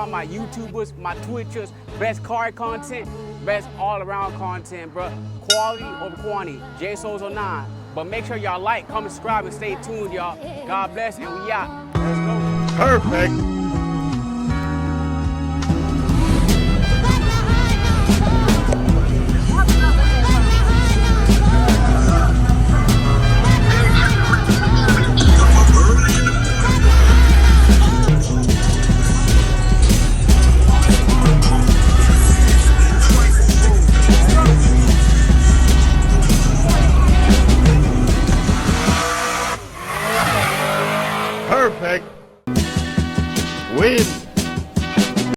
all my YouTubers, my Twitchers, best card content, best all-around content, bro. Quality over quantity, JSouls09. But make sure y'all like, comment, subscribe, and stay tuned, y'all. God bless, and we out. Let's go. Perfect.